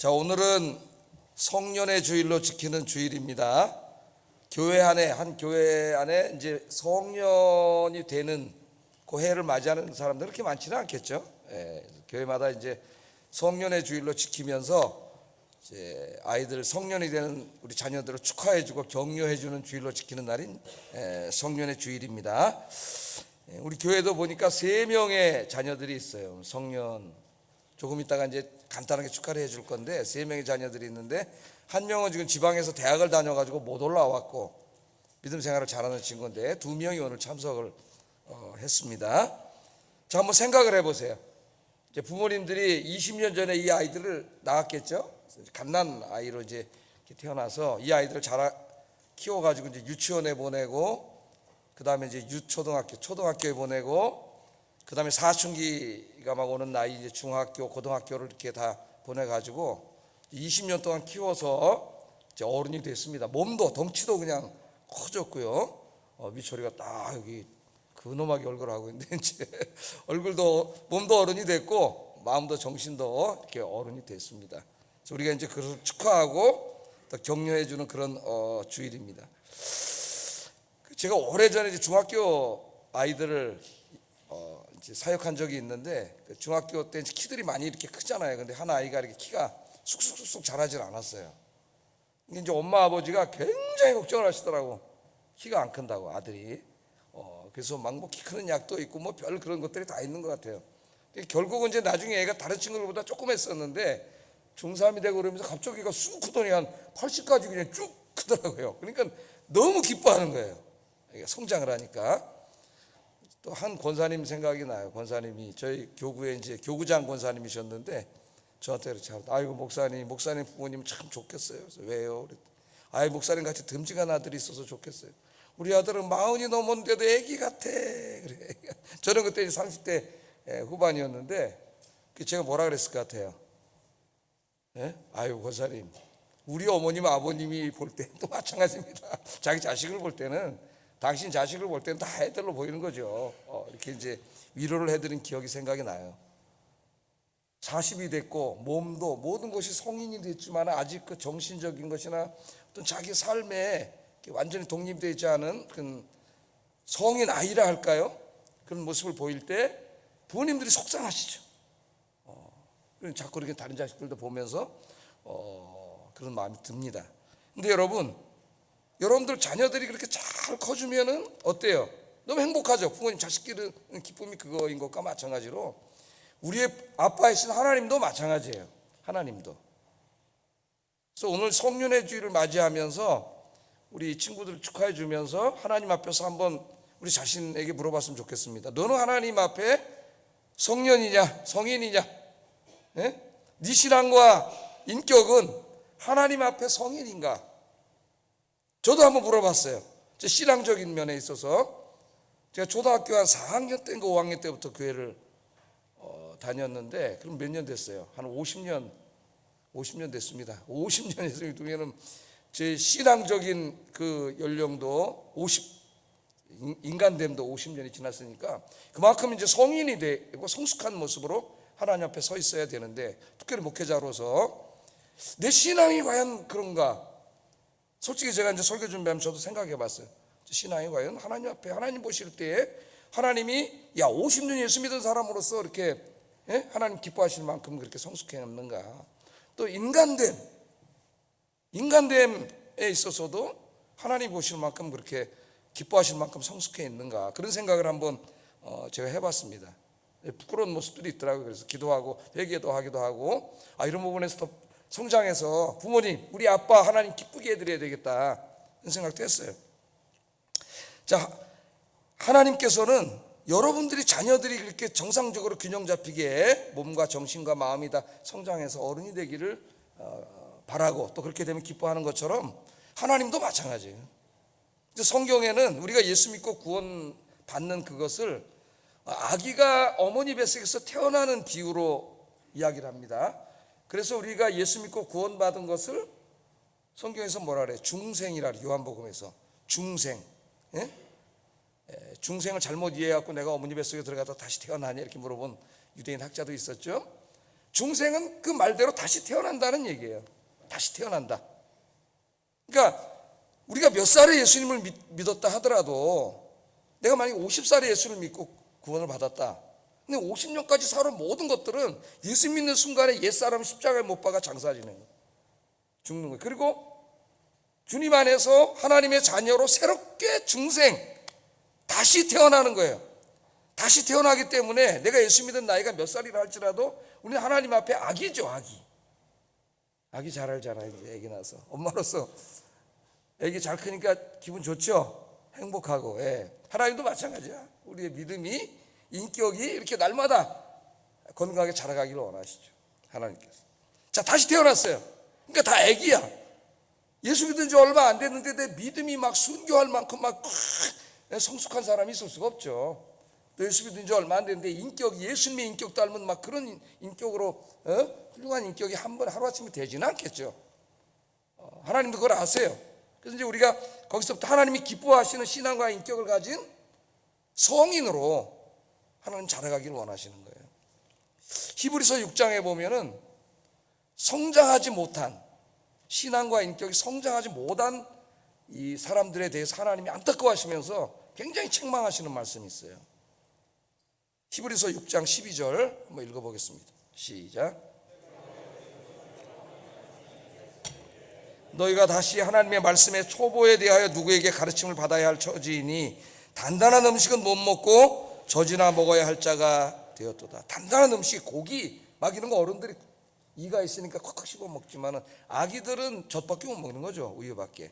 자, 오늘은 성년의 주일로 지키는 주일입니다. 한 교회 안에 이제 성년이 되는 그 해를 맞이하는 사람들 그렇게 많지는 않겠죠. 교회마다 이제 성년의 주일로 지키면서 이제 아이들 성년이 되는 우리 자녀들을 축하해주고 격려해주는 주일로 지키는 날인 성년의 주일입니다. 우리 교회도 보니까 3명의 자녀들이 있어요. 성년 조금 있다가 이제 간단하게 축하를 해줄 건데 3명의 자녀들이 있는데 한 명은 지금 지방에서 대학을 다녀가지고 못 올라왔고 믿음 생활을 잘하는 친구인데 2명이 오늘 참석을 했습니다. 자, 한번 생각을 해보세요. 이제 부모님들이 20년 전에 이 아이들을 낳았겠죠. 갓난 아이로 이제 태어나서 이 아이들을 키워가지고 이제 유치원에 보내고 그 다음에 이제 초등학교에 보내고 그 다음에 사춘기가 막 오는 나이 이제 중학교, 고등학교를 이렇게 다 보내가지고 20년 동안 키워서 이제 어른이 됐습니다. 몸도 덩치도 그냥 커졌고요. 미초리가 딱 여기 근엄하게 얼굴을 하고 있는데 이제 몸도 어른이 됐고 마음도 정신도 이렇게 어른이 됐습니다. 그래서 우리가 이제 그것을 축하하고 또 격려해주는 그런 주일입니다. 제가 오래전에 이제 중학교 아이들을 이제 사역한 적이 있는데 그 중학교 때 키들이 많이 이렇게 크잖아요. 근데 한 아이가 이렇게 키가 쑥쑥쑥 자라질 않았어요. 이제 엄마 아버지가 굉장히 걱정을 하시더라고. 키가 안 큰다고 아들이. 그래서 막 뭐 키 크는 약도 있고 뭐 별 그런 것들이 다 있는 것 같아요. 결국은 이제 나중에 애가 다른 친구들보다 조그맸었는데 중3이 되고 그러면서 갑자기 애가 쑥 크더니 한 80까지 그냥 쭉 크더라고요. 그러니까 너무 기뻐하는 거예요. 성장을 하니까. 또 한 권사님 생각이 나요. 권사님이 저희 교구에 이제 교구장 권사님이셨는데 저한테 그렇게 아이고 목사님 부모님 참 좋겠어요. 그래서 왜요? 아이 목사님 같이 듬직한 아들이 있어서 좋겠어요. 우리 아들은 40이 넘었는데도 애기 같아. 그래. 저는 그때 30대 후반이었는데 제가 뭐라 그랬을 것 같아요? 아이고 권사님, 우리 어머님 아버님이 볼 때도 마찬가지입니다. 자기 자식을 볼 때는 당신 자식을 볼 때는 다 애들로 보이는 거죠. 이렇게 이제 위로를 해드린 기억이 생각이 나요. 40이 됐고 몸도 모든 것이 성인이 됐지만 아직 그 정신적인 것이나 어떤 자기 삶에 완전히 독립되어 있지 않은 그 성인 아이라 할까요? 그런 모습을 보일 때 부모님들이 속상하시죠. 자꾸 이렇게 다른 자식들도 보면서 그런 마음이 듭니다. 근데 여러분들 자녀들이 그렇게 잘 커주면은 어때요? 너무 행복하죠. 부모님 자식끼리 기쁨이 그거인 것과 마찬가지로 우리의 아빠이신 하나님도 마찬가지예요. 하나님도. 그래서 오늘 성년의 주일을 맞이하면서 우리 친구들 축하해 주면서 하나님 앞에서 한번 우리 자신에게 물어봤으면 좋겠습니다. 너는 하나님 앞에 성년이냐 성인이냐? 네 신앙과 인격은 하나님 앞에 성인인가? 저도 한번 물어봤어요. 제 신앙적인 면에 있어서 제가 초등학교 한 4학년 때인가 5학년 때부터 교회를 다녔는데 그럼 몇 년 됐어요? 한 50년 됐습니다. 50년에서 그러면 제 신앙적인 그 연령도 인간됨도 50년이 지났으니까 그만큼 이제 성인이 되고 성숙한 모습으로 하나님 앞에 서 있어야 되는데 특별히 목회자로서 내 신앙이 과연 그런가? 솔직히 제가 이제 설교 준비하면 저도 생각해 봤어요. 신앙이 과연 하나님 앞에 하나님 보실 때에 하나님이 50년 예수 믿은 사람으로서 이렇게 하나님 기뻐하실 만큼 그렇게 성숙했는가? 또 인간됨에 있어서도 하나님 보실 만큼 그렇게 기뻐하실 만큼 성숙해 있는가? 그런 생각을 한번 제가 해봤습니다. 부끄러운 모습들이 있더라고요. 그래서 기도하고 회개도 하기도 하고 이런 부분에서 더 성장해서 부모님, 우리 아빠 하나님 기쁘게 해드려야 되겠다 이런 생각도 했어요. 자, 하나님께서는 여러분들이 자녀들이 그렇게 정상적으로 균형 잡히게 몸과 정신과 마음이 다 성장해서 어른이 되기를 바라고 또 그렇게 되면 기뻐하는 것처럼 하나님도 마찬가지예요. 성경에는 우리가 예수 믿고 구원 받는 그것을 아기가 어머니 뱃속에서 태어나는 비유로 이야기를 합니다. 그래서 우리가 예수 믿고 구원받은 것을 성경에서 뭐라 그래? 중생이라 그래. 요한복음에서 중생. 중생을 잘못 이해해갖고 내가 어머니 뱃속에 들어가다 다시 태어나냐 이렇게 물어본 유대인 학자도 있었죠. 중생은 그 말대로 다시 태어난다는 얘기예요. 다시 태어난다. 그러니까 우리가 몇 살에 예수님을 믿었다 하더라도 내가 만약에 50살에 예수를 믿고 구원을 받았다. 근데 50년까지 살아온 모든 것들은 예수 믿는 순간에 옛사람 십자가에 못 박아 장사지는 거예요. 죽는 거예요. 그리고 주님 안에서 하나님의 자녀로 새롭게 중생 다시 태어나는 거예요. 다시 태어나기 때문에 내가 예수 믿은 나이가 몇 살이라 할지라도 우리는 하나님 앞에 아기죠. 아기 잘 알잖아요. 이제 아기 나서 엄마로서 아기 잘 크니까 기분 좋죠. 행복하고. 예. 하나님도 마찬가지야. 우리의 믿음이 인격이 이렇게 날마다 건강하게 자라가기를 원하시죠. 하나님께서. 자, 다시 태어났어요. 그러니까 다 아기야. 예수 믿은 지 얼마 안 됐는데 내 믿음이 막 순교할 만큼 막 성숙한 사람이 있을 수가 없죠. 또 예수 믿은 지 얼마 안 됐는데 인격이 예수님의 인격 닮은 막 그런 인격으로 훌륭한 인격이 하루아침에 되지는 않겠죠. 하나님도 그걸 아세요. 그래서 이제 우리가 거기서부터 하나님이 기뻐하시는 신앙과 인격을 가진 성인으로 하나님 자라가기를 원하시는 거예요. 히브리서 6장에 보면은 성장하지 못한 신앙과 인격이 성장하지 못한 이 사람들에 대해서 하나님이 안타까워하시면서 굉장히 책망하시는 말씀이 있어요. 히브리서 6장 12절 한번 읽어보겠습니다. 시작. 너희가 다시 하나님의 말씀의 초보에 대하여 누구에게 가르침을 받아야 할 처지이니 단단한 음식은 못 먹고 젖이나 먹어야 할 자가 되었도다. 단단한 음식, 고기 막 이런 거 어른들이 이가 있으니까 콱콱 씹어 먹지만은 아기들은 젖밖에 못 먹는 거죠. 우유밖에.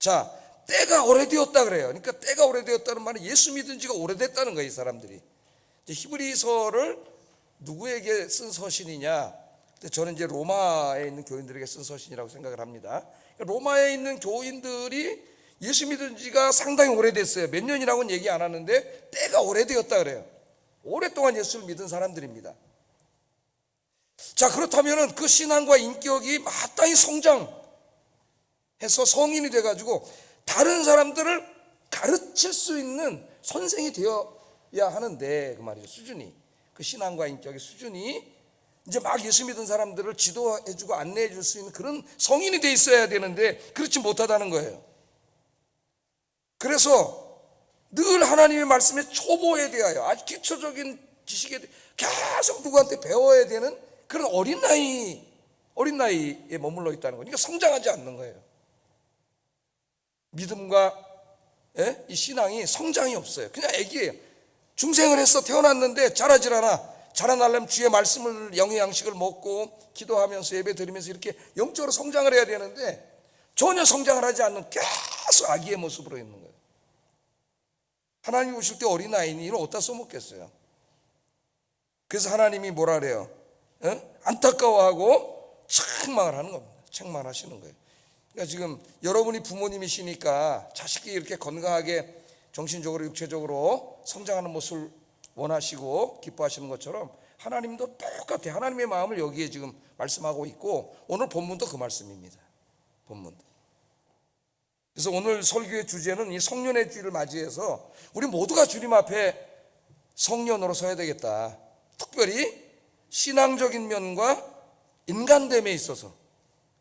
자, 때가 오래되었다 그래요. 그러니까 때가 오래되었다는 말은 예수 믿은 지가 오래됐다는 거예요. 이 사람들이. 이제 히브리서를 누구에게 쓴 서신이냐? 저는 이제 로마에 있는 교인들에게 쓴 서신이라고 생각을 합니다. 로마에 있는 교인들이 예수 믿은 지가 상당히 오래됐어요. 몇 년이라고는 얘기 안 하는데 때가 오래되었다 그래요. 오랫동안 예수를 믿은 사람들입니다. 자, 그렇다면 그 신앙과 인격이 마땅히 성장해서 성인이 돼가지고 다른 사람들을 가르칠 수 있는 선생이 되어야 하는데 그 말이죠. 수준이, 그 신앙과 인격의 수준이 이제 막 예수 믿은 사람들을 지도해주고 안내해줄 수 있는 그런 성인이 돼 있어야 되는데 그렇지 못하다는 거예요. 그래서 늘 하나님의 말씀의 초보에 대하여 아주 기초적인 지식에 대해 계속 누구한테 배워야 되는 그런 어린 나이에 머물러 있다는 거니까 성장하지 않는 거예요. 믿음과 이 신앙이 성장이 없어요. 그냥 애기예요. 중생을 해서 태어났는데 자라질 않아. 자라나려면 주의 말씀을 영의 양식을 먹고 기도하면서 예배 드리면서 이렇게 영적으로 성장을 해야 되는데 전혀 성장을 하지 않는 계속 아기의 모습으로 있는 거예요. 하나님이 오실 때 어린아이니 이걸 어디다 써먹겠어요. 그래서 하나님이 뭐라 그래요? 안타까워하고 책망을 하는 겁니다. 책망하시는 거예요. 그러니까 지금 여러분이 부모님이시니까 자식이 이렇게 건강하게 정신적으로 육체적으로 성장하는 모습을 원하시고 기뻐하시는 것처럼 하나님도 똑같아요. 하나님의 마음을 여기에 지금 말씀하고 있고 오늘 본문도 그 말씀입니다. 본문도. 그래서 오늘 설교의 주제는 이 성년의 주일을 맞이해서 우리 모두가 주님 앞에 성년으로 서야 되겠다. 특별히 신앙적인 면과 인간됨에 있어서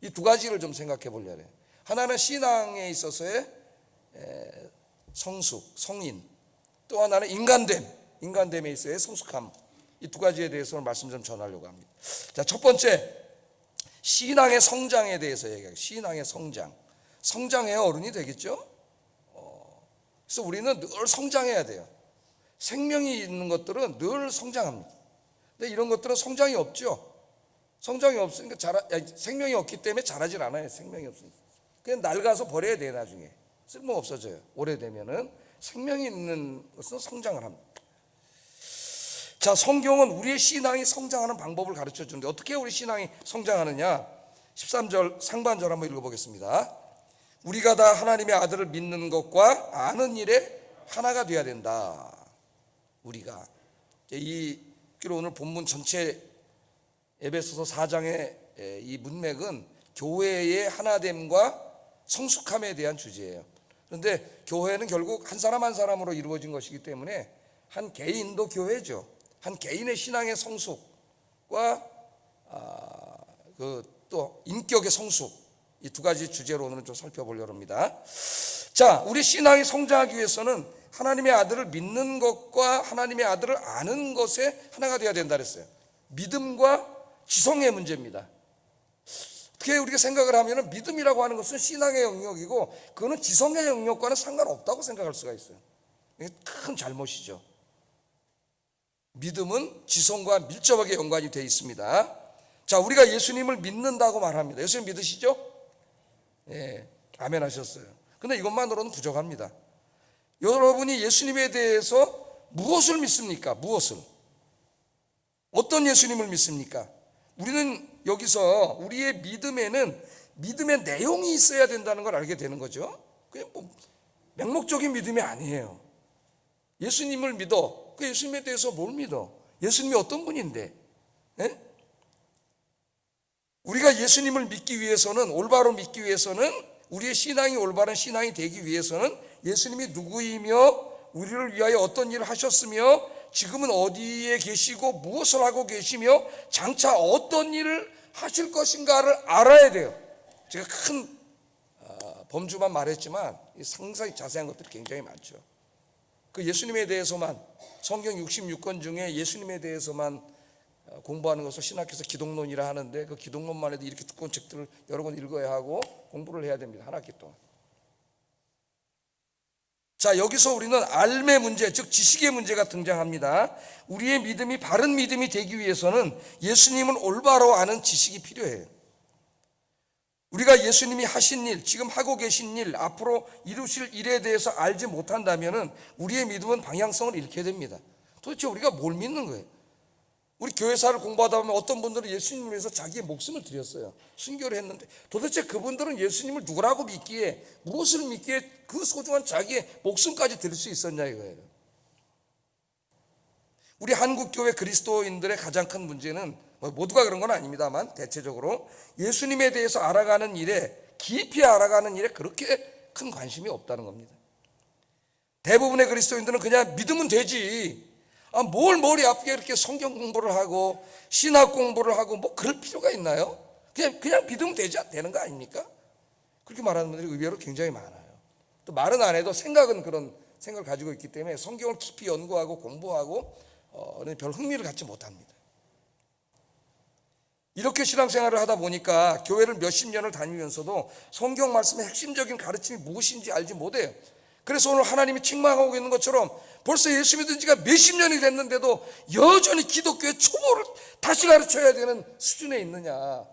이 두 가지를 좀 생각해 보려고 해요. 하나는 신앙에 있어서의 성숙, 성인. 또 하나는 인간됨에 있어서의 성숙함. 이 두 가지에 대해서 말씀 좀 전하려고 합니다. 자, 첫 번째 신앙의 성장에 대해서 얘기해요. 신앙의 성장. 성장해야 어른이 되겠죠? 그래서 우리는 늘 성장해야 돼요. 생명이 있는 것들은 늘 성장합니다. 근데 이런 것들은 성장이 없죠. 성장이 없으니까 생명이 없기 때문에 자라질 않아요. 생명이 없으니까. 그냥 낡아서 버려야 돼요. 나중에 쓸모 없어져요. 오래되면은 생명이 있는 것은 성장을 합니다. 자, 성경은 우리의 신앙이 성장하는 방법을 가르쳐 주는데 어떻게 우리 신앙이 성장하느냐? 13절 상반절 한번 읽어보겠습니다. 우리가 다 하나님의 아들을 믿는 것과 아는 일에 하나가 돼야 된다. 우리가 이 오늘 본문 전체 에베소서 4장의 이 문맥은 교회의 하나됨과 성숙함에 대한 주제예요. 그런데 교회는 결국 한 사람 한 사람으로 이루어진 것이기 때문에 한 개인도 교회죠. 한 개인의 신앙의 성숙과 것과 그 또 인격의 성숙, 이 두 가지 주제로 오늘은 좀 살펴보려고 합니다. 자, 우리 신앙이 성장하기 위해서는 하나님의 아들을 믿는 것과 하나님의 아들을 아는 것에 하나가 되어야 된다 그랬어요. 믿음과 지성의 문제입니다. 어떻게 우리가 생각을 하면 믿음이라고 하는 것은 신앙의 영역이고 그거는 지성의 영역과는 상관없다고 생각할 수가 있어요. 이게 큰 잘못이죠. 믿음은 지성과 밀접하게 연관이 되어 있습니다. 자, 우리가 예수님을 믿는다고 말합니다. 예수님 믿으시죠? 예, 아멘 하셨어요. 근데 이것만으로는 부족합니다. 여러분이 예수님에 대해서 무엇을 믿습니까? 무엇을? 어떤 예수님을 믿습니까? 우리는 여기서 우리의 믿음에는 믿음의 내용이 있어야 된다는 걸 알게 되는 거죠. 그냥 뭐 맹목적인 믿음이 아니에요. 예수님을 믿어. 그 예수님에 대해서 뭘 믿어? 예수님이 어떤 분인데? 예? 우리가 예수님을 믿기 위해서는, 올바로 믿기 위해서는, 우리의 신앙이 올바른 신앙이 되기 위해서는 예수님이 누구이며 우리를 위하여 어떤 일을 하셨으며 지금은 어디에 계시고 무엇을 하고 계시며 장차 어떤 일을 하실 것인가를 알아야 돼요. 제가 큰 범주만 말했지만 상당히 자세한 것들이 굉장히 많죠. 그 예수님에 대해서만, 성경 66권 중에 예수님에 대해서만 공부하는 것을 신학에서 기독론이라 하는데 그 기독론만 해도 이렇게 두꺼운 책들을 여러 권 읽어야 하고 공부를 해야 됩니다. 한 학기 동안. 자, 여기서 우리는 알의 문제, 즉 지식의 문제가 등장합니다. 우리의 믿음이 바른 믿음이 되기 위해서는 예수님을 올바로 아는 지식이 필요해요. 우리가 예수님이 하신 일, 지금 하고 계신 일, 앞으로 이루실 일에 대해서 알지 못한다면 우리의 믿음은 방향성을 잃게 됩니다. 도대체 우리가 뭘 믿는 거예요? 우리 교회사를 공부하다 보면 어떤 분들은 예수님을 위해서 자기의 목숨을 드렸어요. 순교를 했는데 도대체 그분들은 예수님을 누구라고 믿기에, 무엇을 믿기에 그 소중한 자기의 목숨까지 드릴 수 있었냐 이거예요. 우리 한국교회 그리스도인들의 가장 큰 문제는, 모두가 그런 건 아닙니다만 대체적으로 예수님에 대해서 알아가는 일에, 깊이 알아가는 일에 그렇게 큰 관심이 없다는 겁니다. 대부분의 그리스도인들은 그냥 믿으면 되지, 뭘 머리 아프게 이렇게 성경 공부를 하고 신학 공부를 하고 뭐 그럴 필요가 있나요? 그냥 믿으면 되는 거 아닙니까? 그렇게 말하는 분들이 의외로 굉장히 많아요. 또 말은 안 해도 생각은 그런 생각을 가지고 있기 때문에 성경을 깊이 연구하고 공부하고 별 흥미를 갖지 못합니다. 이렇게 신앙생활을 하다 보니까 교회를 몇십 년을 다니면서도 성경 말씀의 핵심적인 가르침이 무엇인지 알지 못해요. 그래서 오늘 하나님이 책망하고 있는 것처럼 벌써 예수 믿은 지가 몇십 년이 됐는데도 여전히 기독교의 초보를 다시 가르쳐야 되는 수준에 있느냐.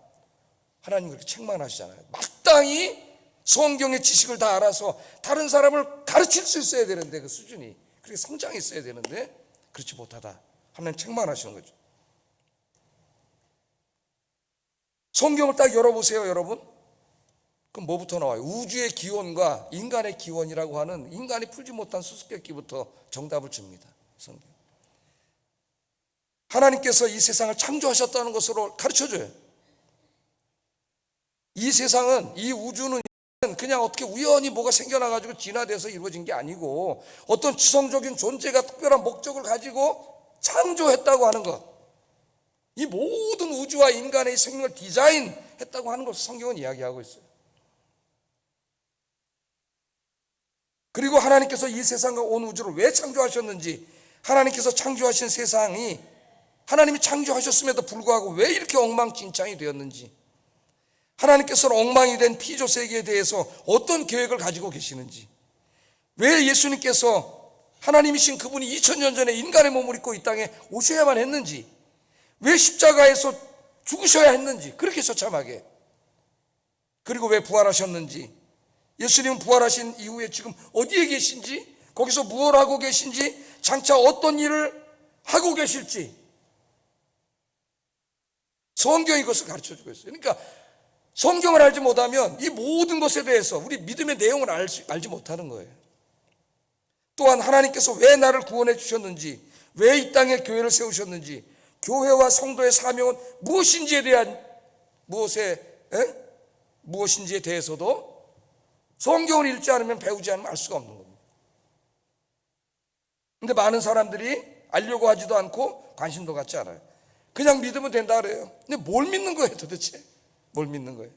하나님 그렇게 책망하시잖아요. 마땅히 성경의 지식을 다 알아서 다른 사람을 가르칠 수 있어야 되는데, 그 수준이 그렇게 성장이 있어야 되는데 그렇지 못하다. 하나님 책망하시는 거죠. 성경을 딱 열어보세요, 여러분. 그럼 뭐부터 나와요? 우주의 기원과 인간의 기원이라고 하는, 인간이 풀지 못한 수수께끼부터 정답을 줍니다. 성경. 하나님께서 이 세상을 창조하셨다는 것으로 가르쳐줘요. 이 세상은, 이 우주는 그냥 어떻게 우연히 뭐가 생겨나가지고 진화돼서 이루어진 게 아니고 어떤 지성적인 존재가 특별한 목적을 가지고 창조했다고 하는 것, 이 모든 우주와 인간의 생명을 디자인했다고 하는 것을 성경은 이야기하고 있어요. 그리고 하나님께서 이 세상과 온 우주를 왜 창조하셨는지, 하나님께서 창조하신 세상이 하나님이 창조하셨음에도 불구하고 왜 이렇게 엉망진창이 되었는지, 하나님께서는 엉망이 된 피조 세계에 대해서 어떤 계획을 가지고 계시는지, 왜 예수님께서 하나님이신 그분이 2000년 전에 인간의 몸을 입고 이 땅에 오셔야만 했는지, 왜 십자가에서 죽으셔야 했는지, 그렇게 처참하게, 그리고 왜 부활하셨는지, 예수님은 부활하신 이후에 지금 어디에 계신지, 거기서 무엇을 하고 계신지, 장차 어떤 일을 하고 계실지 성경이 이것을 가르쳐주고 있어요. 그러니까 성경을 알지 못하면 이 모든 것에 대해서 우리 믿음의 내용을 알지 못하는 거예요. 또한 하나님께서 왜 나를 구원해 주셨는지, 왜 이 땅에 교회를 세우셨는지, 교회와 성도의 사명은 무엇인지에 대한, 무엇인지에 대해서도 성경을 읽지 않으면, 배우지 않으면 알 수가 없는 겁니다. 근데 많은 사람들이 알려고 하지도 않고 관심도 갖지 않아요. 그냥 믿으면 된다 그래요. 근데 뭘 믿는 거예요 도대체? 뭘 믿는 거예요?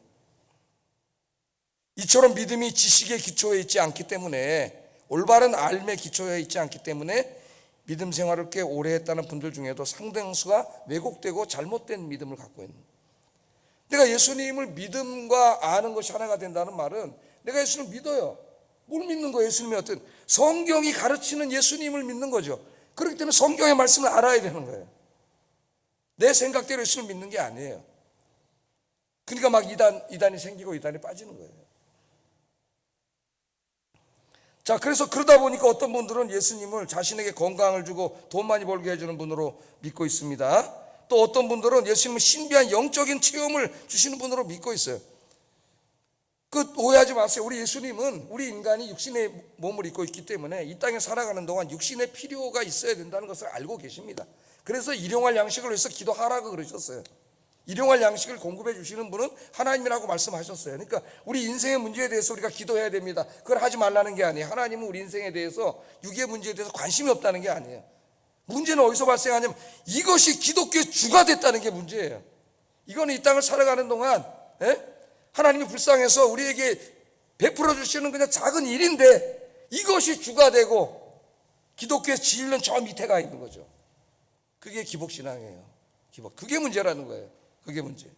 이처럼 믿음이 지식에 기초해 있지 않기 때문에, 올바른 알매 기초해 있지 않기 때문에 믿음 생활을 꽤 오래 했다는 분들 중에도 상당수가 왜곡되고 잘못된 믿음을 갖고 있는 거예요. 내가 예수님을 믿음과 아는 것이 하나가 된다는 말은 내가 예수님을 믿어요. 뭘 믿는 거예요? 예수님의 어떤 성경이 가르치는 예수님을 믿는 거죠. 그렇기 때문에 성경의 말씀을 알아야 되는 거예요. 내 생각대로 예수님을 믿는 게 아니에요. 그러니까 막 이단이 생기고 이단이 빠지는 거예요. 자, 그래서 그러다 보니까 어떤 분들은 예수님을 자신에게 건강을 주고 돈 많이 벌게 해주는 분으로 믿고 있습니다. 또 어떤 분들은 예수님은 신비한 영적인 체험을 주시는 분으로 믿고 있어요. 그 오해하지 마세요. 우리 예수님은, 우리 인간이 육신의 몸을 입고 있기 때문에 이 땅에 살아가는 동안 육신의 필요가 있어야 된다는 것을 알고 계십니다. 그래서 일용할 양식을 위해서 기도하라고 그러셨어요. 일용할 양식을 공급해 주시는 분은 하나님이라고 말씀하셨어요. 그러니까 우리 인생의 문제에 대해서 우리가 기도해야 됩니다. 그걸 하지 말라는 게 아니에요. 하나님은 우리 인생에 대해서, 육의 문제에 대해서 관심이 없다는 게 아니에요. 문제는 어디서 발생하냐면 이것이 기독교의 주가 됐다는 게 문제예요. 이거는 이 땅을 살아가는 동안 하나님이 불쌍해서 우리에게 베풀어 주시는 그냥 작은 일인데, 이것이 주가 되고 기독교의 진리는 저 밑에 가 있는 거죠. 그게 기복신앙이에요. 그게 문제라는 거예요. 그게 문제.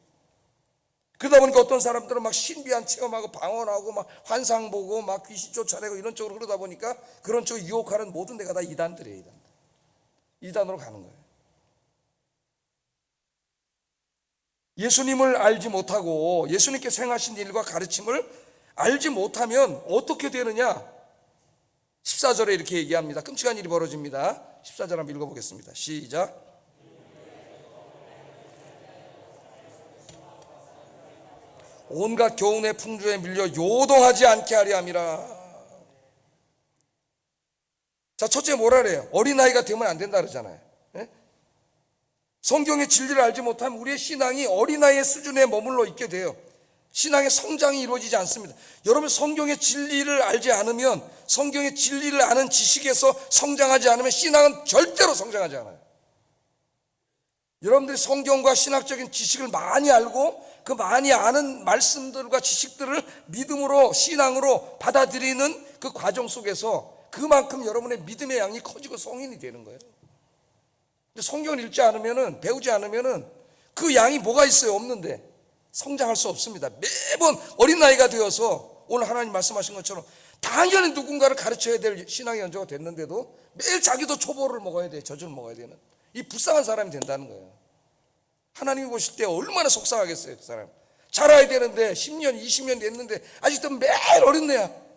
그러다 보니까 어떤 사람들은 막 신비한 체험하고 방언하고 막 환상 보고 막 귀신 쫓아내고 이런 쪽으로 그러다 보니까 그런 쪽을 유혹하는 모든 데가 다 이단들이에요. 이단으로 가는 거예요. 예수님을 알지 못하고 예수님께서 행하신 일과 가르침을 알지 못하면 어떻게 되느냐? 14절에 이렇게 얘기합니다. 끔찍한 일이 벌어집니다. 14절 한번 읽어보겠습니다. 시작. 온갖 교훈의 풍조에 밀려 요동하지 않게 하려 함이라. 자, 첫째 뭐라 그래요? 어린아이가 되면 안 된다 그러잖아요. 성경의 진리를 알지 못하면 우리의 신앙이 어린아이의 수준에 머물러 있게 돼요. 신앙의 성장이 이루어지지 않습니다. 여러분, 성경의 진리를 알지 않으면, 성경의 진리를 아는 지식에서 성장하지 않으면 신앙은 절대로 성장하지 않아요. 여러분들이 성경과 신학적인 지식을 많이 알고 그 많이 아는 말씀들과 지식들을 믿음으로, 신앙으로 받아들이는 그 과정 속에서 그만큼 여러분의 믿음의 양이 커지고 성인이 되는 거예요. 근데 성경을 읽지 않으면은, 배우지 않으면은 그 양이 뭐가 있어요? 없는데 성장할 수 없습니다. 매번 어린아이가 되어서 오늘 하나님 말씀하신 것처럼 당연히 누군가를 가르쳐야 될 신앙의 연조가 됐는데도 매일 자기도 초보를 먹어야 돼, 젖을 먹어야 되는 이 불쌍한 사람이 된다는 거예요. 하나님이 보실 때 얼마나 속상하겠어요. 그 사람 자라야 되는데 10년 20년 됐는데 아직도 매일 어린애야.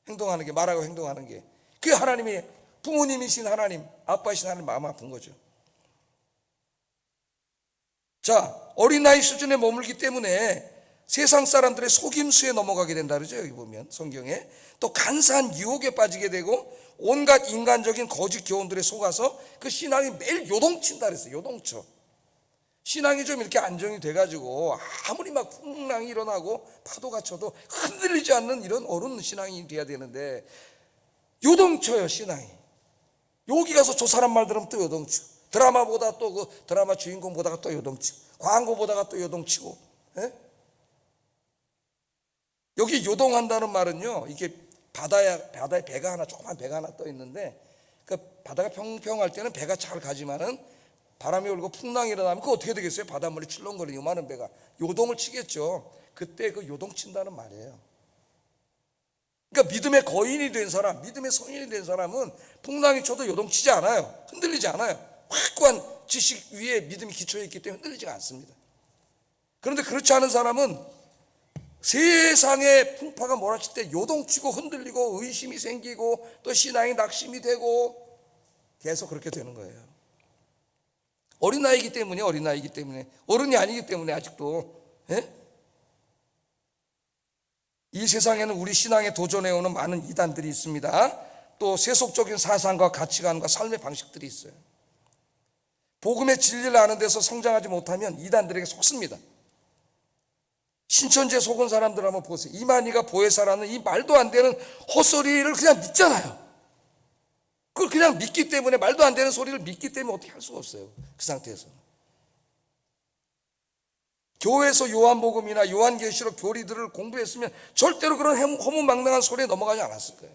행동하는 게, 말하고 행동하는 게. 그게 하나님이, 부모님이신 하나님, 아빠이신 하나님 마음 아픈 거죠. 자, 어린아이 수준에 머물기 때문에 세상 사람들의 속임수에 넘어가게 된다 그러죠. 여기 보면 성경에. 또 간사한 유혹에 빠지게 되고 온갖 인간적인 거짓 교훈들에 속아서 그 신앙이 매일 요동친다 그랬어요. 요동쳐. 신앙이 좀 이렇게 안정이 돼가지고 아무리 막 풍랑이 일어나고 파도가 쳐도 흔들리지 않는 이런 어른 신앙이 돼야 되는데 요동쳐요. 신앙이. 여기 가서 저 사람 말 들으면 또 요동쳐. 드라마 보다 또 그 드라마 주인공 보다가 또 요동치고, 광고 보다가 또 요동치고. 여기 요동한다는 말은요, 이게 바다에 배가 하나, 조그만 배가 하나 떠 있는데, 그 바다가 평평할 때는 배가 잘 가지만은 바람이 불고 풍랑이 일어나면 그거 어떻게 되겠어요? 바닷물이 출렁거리는 요만한 배가 요동을 치겠죠. 그때 그 요동친다는 말이에요. 그러니까 믿음의 거인이 된 사람, 믿음의 성인이 된 사람은 풍랑이 쳐도 요동치지 않아요. 흔들리지 않아요. 확고한 지식 위에 믿음이 기초해 있기 때문에 흔들리지가 않습니다. 그런데 그렇지 않은 사람은 세상의 풍파가 몰아칠 때 요동치고 흔들리고 의심이 생기고 또 신앙이 낙심이 되고 계속 그렇게 되는 거예요. 어린아이기 때문에, 어른이 아니기 때문에 아직도. 이 세상에는 우리 신앙에 도전해오는 많은 이단들이 있습니다. 또 세속적인 사상과 가치관과 삶의 방식들이 있어요. 복음의 진리를 아는 데서 성장하지 못하면 이단들에게 속습니다. 신천지에 속은 사람들 한번 보세요. 이만희가 보혜사라는 이 말도 안 되는 헛소리를 그냥 믿잖아요. 그걸 그냥 믿기 때문에, 말도 안 되는 소리를 믿기 때문에 어떻게 할 수가 없어요. 그 상태에서. 교회에서 요한복음이나 요한계시록 교리들을 공부했으면 절대로 그런 허무맹랑한 소리에 넘어가지 않았을 거예요.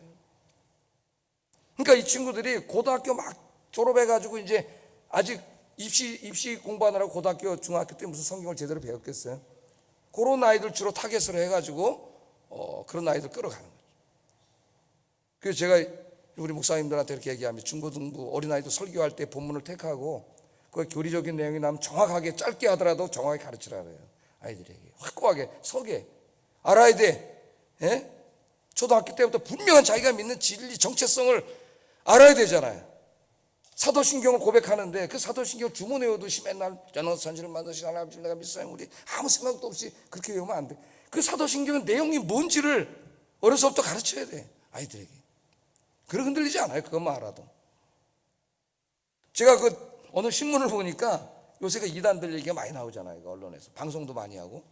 그러니까 이 친구들이 고등학교 막 졸업해가지고 이제 아직 입시 공부하느라고 고등학교, 중학교 때 무슨 성경을 제대로 배웠겠어요? 그런 아이들 주로 타겟으로 해가지고 그런 아이들 끌어가는 거죠. 그래서 제가 우리 목사님들한테 이렇게 얘기하면 중고등부 어린아이들 설교할 때 본문을 택하고 그 교리적인 내용이 나면 정확하게 짧게 하더라도 정확하게 가르치라 그래요. 아이들에게 확고하게 서게 알아야 돼. 예? 초등학교 때부터 분명한 자기가 믿는 진리 정체성을 알아야 되잖아요. 사도신경을 고백하는데 그 사도신경을 주문 외우듯이 맨날 전능한 산지를 만드신 하나님 내가 믿사요 우리 아무 생각도 없이 그렇게 외우면 안 돼. 그 사도신경은 내용이 뭔지를 어려서부터 가르쳐야 돼 아이들에게. 그래 흔들리지 않아요. 그것만 알아도. 제가 어느 신문을 보니까 요새 이단들 얘기가 많이 나오잖아요. 언론에서 방송도 많이 하고.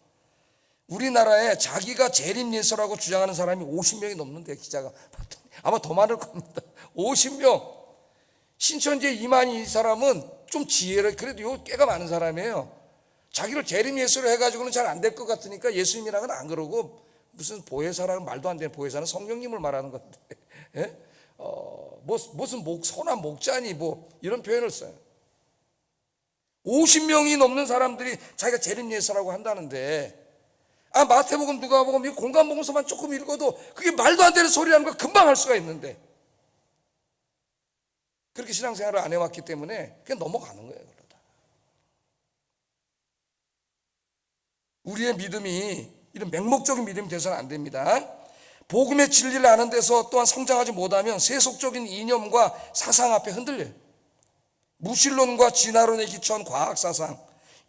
우리나라에 자기가 재림예수라고 주장하는 사람이 50명이 넘는데 기자가 아마 더 많을 겁니다. 50명. 신천지에 이만희 이 사람은 좀 지혜를 그래도 꽤가 많은 사람이에요. 자기를 재림예수로 해가지고는 잘 안 될 것 같으니까 예수님이랑은 안 그러고 무슨 보혜사라는 말도 안 되는 보혜사는 성령님을 말하는 건데 예? 무슨 선한 목자니 뭐 이런 표현을 써요. 50명이 넘는 사람들이 자기가 재림예수라고 한다는데 마태복음 누가복음 이 공간복음서만 조금 읽어도 그게 말도 안 되는 소리라는 걸 금방 할 수가 있는데 그렇게 신앙생활을 안 해왔기 때문에 그냥 넘어가는 거예요. 그러다. 우리의 믿음이 이런 맹목적인 믿음이 돼서는 안 됩니다. 복음의 진리를 아는 데서 또한 성장하지 못하면 세속적인 이념과 사상 앞에 흔들려요. 무신론과 진화론에 기초한 과학사상,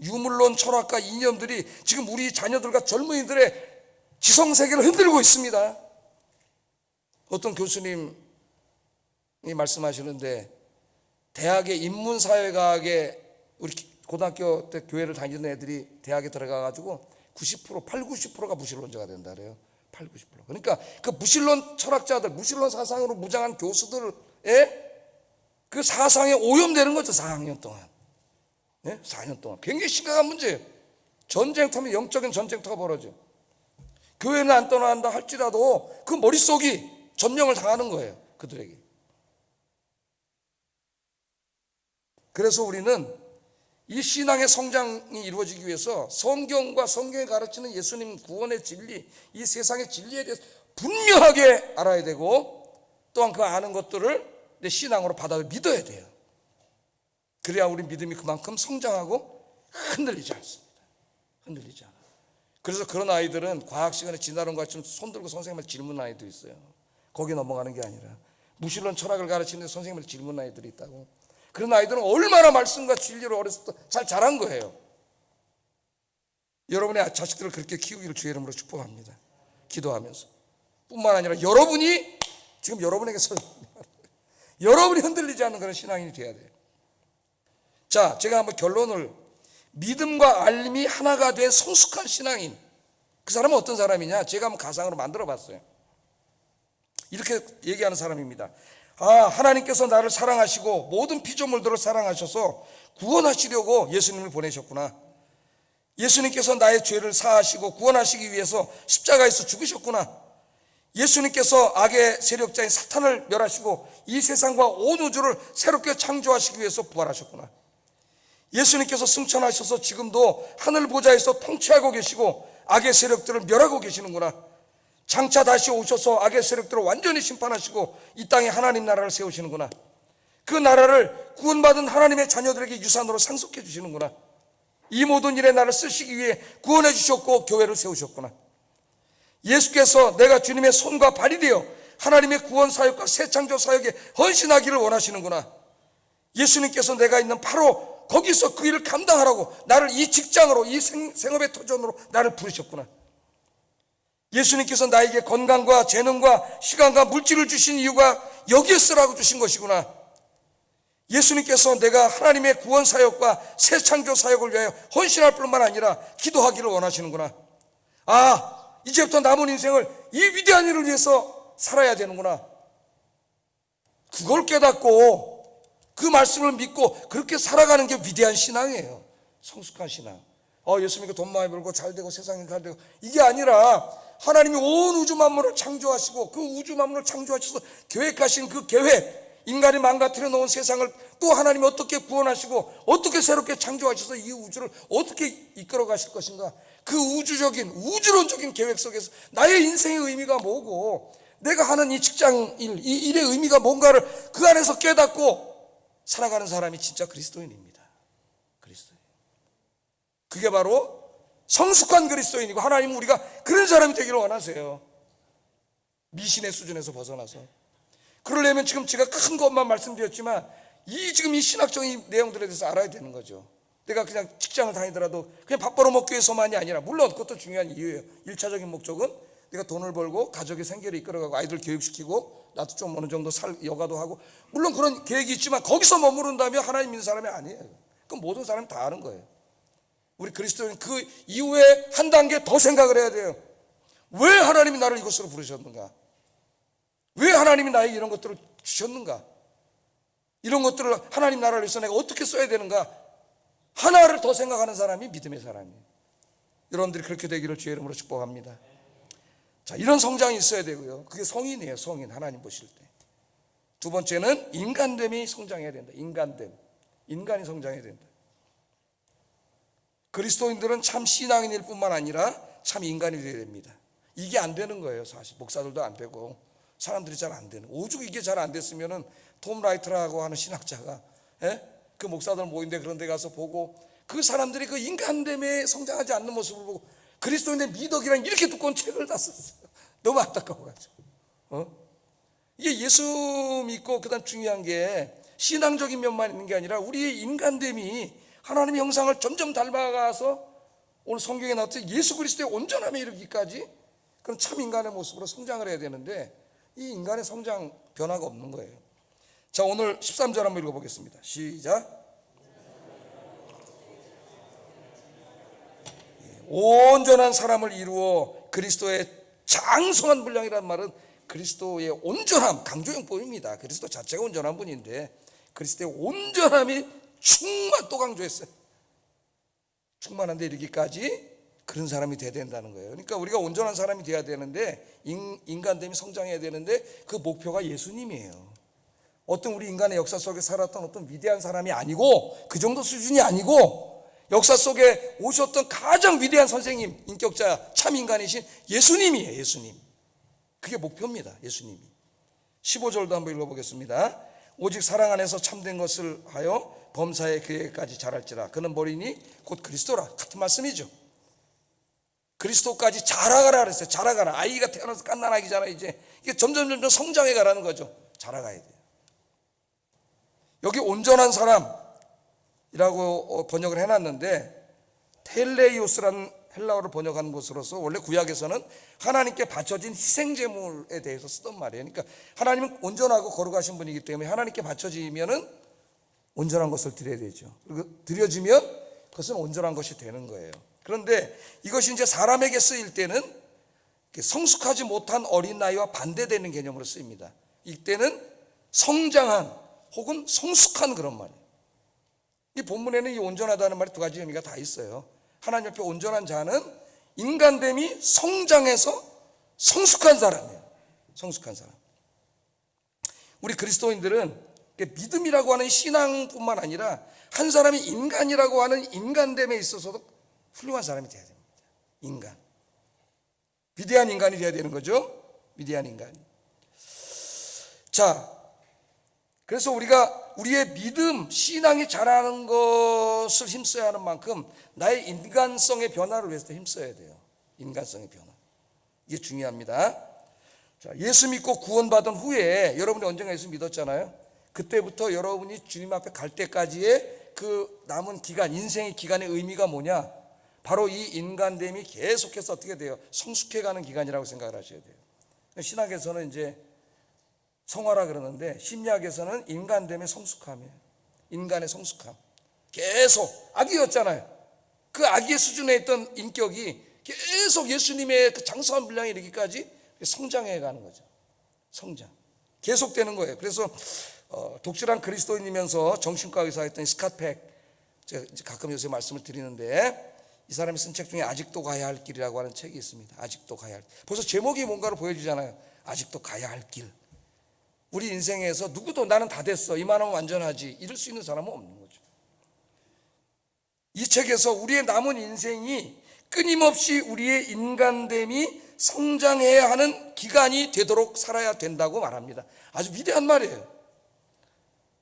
유물론 철학과 이념들이 지금 우리 자녀들과 젊은이들의 지성세계를 흔들고 있습니다. 어떤 교수님이 말씀하시는데 대학의 인문사회과학에 우리 고등학교 때 교회를 다니는 애들이 대학에 들어가가지고 90%가 무신론자가 된다 그래요. 8, 90%. 그러니까 그 무신론 철학자들, 무신론 사상으로 무장한 교수들의 그 사상에 오염되는 거죠. 4학년 동안. 네? 4년 동안. 굉장히 심각한 문제예요. 전쟁터면 영적인 전쟁터가 벌어져. 교회는 안 떠난다 할지라도 그 머릿속이 점령을 당하는 거예요. 그들에게. 그래서 우리는 이 신앙의 성장이 이루어지기 위해서 성경과 성경에 가르치는 예수님 구원의 진리, 이 세상의 진리에 대해서 분명하게 알아야 되고 또한 그 아는 것들을 내 신앙으로 받아 믿어야 돼요. 그래야 우리 믿음이 그만큼 성장하고 흔들리지 않습니다. 흔들리지 않아요. 그래서 그런 아이들은 과학 시간에 진화론과 같이 손 들고 선생님한테 질문하는 아이도 있어요. 거기 넘어가는 게 아니라 무신론 철학을 가르치는데 선생님한테 질문하는 아이들이 있다고. 그런 아이들은 얼마나 말씀과 진리를 어렸을 때 잘 자란 거예요. 여러분의 자식들을 그렇게 키우기를 주의 이름으로 축복합니다. 기도하면서. 뿐만 아니라 여러분이 지금 여러분에게 여러분이 흔들리지 않는 그런 신앙인이 돼야 돼요. 자, 제가 한번 결론을 믿음과 알림이 하나가 된 성숙한 신앙인. 그 사람은 어떤 사람이냐? 제가 한번 가상으로 만들어 봤어요. 이렇게 얘기하는 사람입니다. 하나님께서 나를 사랑하시고 모든 피조물들을 사랑하셔서 구원하시려고 예수님을 보내셨구나. 예수님께서 나의 죄를 사하시고 구원하시기 위해서 십자가에서 죽으셨구나. 예수님께서 악의 세력자인 사탄을 멸하시고 이 세상과 온 우주를 새롭게 창조하시기 위해서 부활하셨구나. 예수님께서 승천하셔서 지금도 하늘 보좌에서 통치하고 계시고 악의 세력들을 멸하고 계시는구나. 장차 다시 오셔서 악의 세력들을 완전히 심판하시고 이 땅에 하나님 나라를 세우시는구나. 그 나라를 구원받은 하나님의 자녀들에게 유산으로 상속해 주시는구나. 이 모든 일에 나를 쓰시기 위해 구원해 주셨고 교회를 세우셨구나. 예수께서 내가 주님의 손과 발이 되어 하나님의 구원 사역과 새 창조 사역에 헌신하기를 원하시는구나. 예수님께서 내가 있는 바로 거기서 그 일을 감당하라고 나를 이 직장으로 이 생업의 터전으로 나를 부르셨구나. 예수님께서 나에게 건강과 재능과 시간과 물질을 주신 이유가 여기에 쓰라고 주신 것이구나. 예수님께서 내가 하나님의 구원 사역과 새 창조 사역을 위하여 헌신할 뿐만 아니라 기도하기를 원하시는구나. 이제부터 남은 인생을 이 위대한 일을 위해서 살아야 되는구나. 그걸 깨닫고 그 말씀을 믿고 그렇게 살아가는 게 위대한 신앙이에요. 성숙한 신앙. 예수 믿고 돈 많이 벌고 잘 되고 세상에 잘 되고, 이게 아니라 하나님이 온 우주 만물을 창조하시고 그 우주 만물을 창조하셔서 계획하신 그 계획, 인간이 망가뜨려 놓은 세상을 또 하나님이 어떻게 구원하시고 어떻게 새롭게 창조하셔서 이 우주를 어떻게 이끌어 가실 것인가, 그 우주론적인 계획 속에서 나의 인생의 의미가 뭐고 내가 하는 이 직장일, 이 일의 의미가 뭔가를 그 안에서 깨닫고 살아가는 사람이 진짜 그리스도인입니다. 그리스도인. 그게 바로 성숙한 그리스도인이고, 하나님은 우리가 그런 사람이 되기를 원하세요. 미신의 수준에서 벗어나서. 그러려면 지금 제가 큰 것만 말씀드렸지만 지금 이 신학적인 내용들에 대해서 알아야 되는 거죠. 내가 그냥 직장을 다니더라도 그냥 밥 벌어먹기 위해서만이 아니라, 물론 그것도 중요한 이유예요. 1차적인 목적은 내가 돈을 벌고 가족의 생계를 이끌어가고 아이들 교육시키고 나도 좀 어느 정도 여가도 하고, 물론 그런 계획이 있지만 거기서 머무른다면 하나님 믿는 사람이 아니에요. 그건 모든 사람이 다 아는 거예요. 우리 그리스도인 그 이후에 한 단계 더 생각을 해야 돼요. 왜 하나님이 나를 이곳으로 부르셨는가? 왜 하나님이 나에게 이런 것들을 주셨는가? 이런 것들을 하나님 나라를 위해서 내가 어떻게 써야 되는가? 하나를 더 생각하는 사람이 믿음의 사람이에요. 여러분들이 그렇게 되기를 주의 이름으로 축복합니다. 자, 이런 성장이 있어야 되고요. 그게 성인이에요. 성인, 하나님 보실 때. 두 번째는 인간됨이 성장해야 된다. 인간이 성장해야 된다. 그리스도인들은 참 신앙인일 뿐만 아니라 참 인간이 되어야 됩니다. 이게 안 되는 거예요. 사실 목사들도 안 되고 사람들이 잘 안 되는, 오죽 이게 잘 안 됐으면은 톰 라이트라고 하는 신학자가 그 목사들 모인데 그런 데 가서 보고 그 사람들이 그 인간됨에 성장하지 않는 모습을 보고 그리스도인의 미덕이란 이렇게 두꺼운 책을 다 썼어요. 너무 안타까워가지고. 이게 예수 믿고 그다음 중요한 게 신앙적인 면만 있는 게 아니라 우리의 인간됨이 하나님의 형상을 점점 닮아가서 오늘 성경에 나왔듯이 예수 그리스도의 온전함에 이르기까지 그런 참 인간의 모습으로 성장을 해야 되는데, 이 인간의 성장 변화가 없는 거예요. 자, 오늘 13절 한번 읽어보겠습니다. 시작. 온전한 사람을 이루어 그리스도의 장성한 분량이라는 말은 그리스도의 온전함, 강조용법입니다. 그리스도 자체가 온전한 분인데 그리스도의 온전함이 또 강조했어요. 충만한데 이르기까지 그런 사람이 돼야 된다는 거예요. 그러니까 우리가 온전한 사람이 돼야 되는데, 인간됨이 성장해야 되는데 그 목표가 예수님이에요. 어떤 우리 인간의 역사 속에 살았던 어떤 위대한 사람이 아니고, 그 정도 수준이 아니고, 역사 속에 오셨던 가장 위대한 선생님, 인격자, 참 인간이신 예수님이에요. 예수님. 그게 목표입니다. 예수님이. 15절도 한번 읽어보겠습니다. 오직 사랑 안에서 참된 것을 하여 범사의 교회까지 자랄지라. 그는 머리니 곧 그리스도라. 같은 말씀이죠. 그리스도까지 자라가라 그랬어요. 자라가라. 아이가 태어나서 갓난아기잖아. 이제 이게 점점 성장해 가라는 거죠. 자라가야 돼요. 여기 온전한 사람이라고 번역을 해놨는데, 텔레이오스라는 헬라어를 번역한 것으로서 원래 구약에서는 하나님께 바쳐진 희생제물에 대해서 쓰던 말이에요. 그러니까 하나님은 온전하고 거룩하신 분이기 때문에 하나님께 바쳐지면은 온전한 것을 드려야 되죠. 그리고 드려지면 그것은 온전한 것이 되는 거예요. 그런데 이것이 이제 사람에게 쓰일 때는 성숙하지 못한 어린아이와 반대되는 개념으로 쓰입니다. 이때는 성장한 혹은 성숙한 그런 말이에요. 이 본문에는 이 온전하다는 말이 두 가지 의미가 다 있어요. 하나님 앞에 온전한 자는 인간됨이 성장해서 성숙한 사람이에요. 성숙한 사람. 우리 그리스도인들은 믿음이라고 하는 신앙뿐만 아니라 한 사람이 인간이라고 하는 인간됨에 있어서도 훌륭한 사람이 되어야 됩니다. 인간. 위대한 인간이 되어야 되는 거죠. 위대한 인간. 자, 그래서 우리가 우리의 믿음, 신앙이 자라는 것을 힘써야 하는 만큼 나의 인간성의 변화를 위해서 힘써야 돼요. 인간성의 변화. 이게 중요합니다. 자, 예수 믿고 구원받은 후에 여러분이 언젠가 예수 믿었잖아요. 그때부터 여러분이 주님 앞에 갈 때까지의 그 남은 기간, 인생의 기간의 의미가 뭐냐? 바로 이 인간됨이 계속해서 어떻게 돼요? 성숙해가는 기간이라고 생각을 하셔야 돼요. 신학에서는 이제 성화라 그러는데, 심리학에서는 인간됨의 성숙함이에요. 인간의 성숙함. 계속 아기였잖아요. 그 아기의 수준에 있던 인격이 계속 예수님의 그 장성한 분량에 이르기까지 성장해 가는 거죠. 성장. 계속되는 거예요. 그래서 독실한 그리스도인이면서 정신과 의사였던 스캇 팩, 제가 가끔 요새 말씀을 드리는데, 이 사람이 쓴 책 중에 아직도 가야 할 길이라고 하는 책이 있습니다. 아직도 가야 할 길. 벌써 제목이 뭔가를 보여주잖아요. 아직도 가야 할 길. 우리 인생에서 누구도 나는 다 됐어, 이만하면 완전하지, 이럴 수 있는 사람은 없는 거죠. 이 책에서 우리의 남은 인생이 끊임없이 우리의 인간됨이 성장해야 하는 기간이 되도록 살아야 된다고 말합니다. 아주 위대한 말이에요.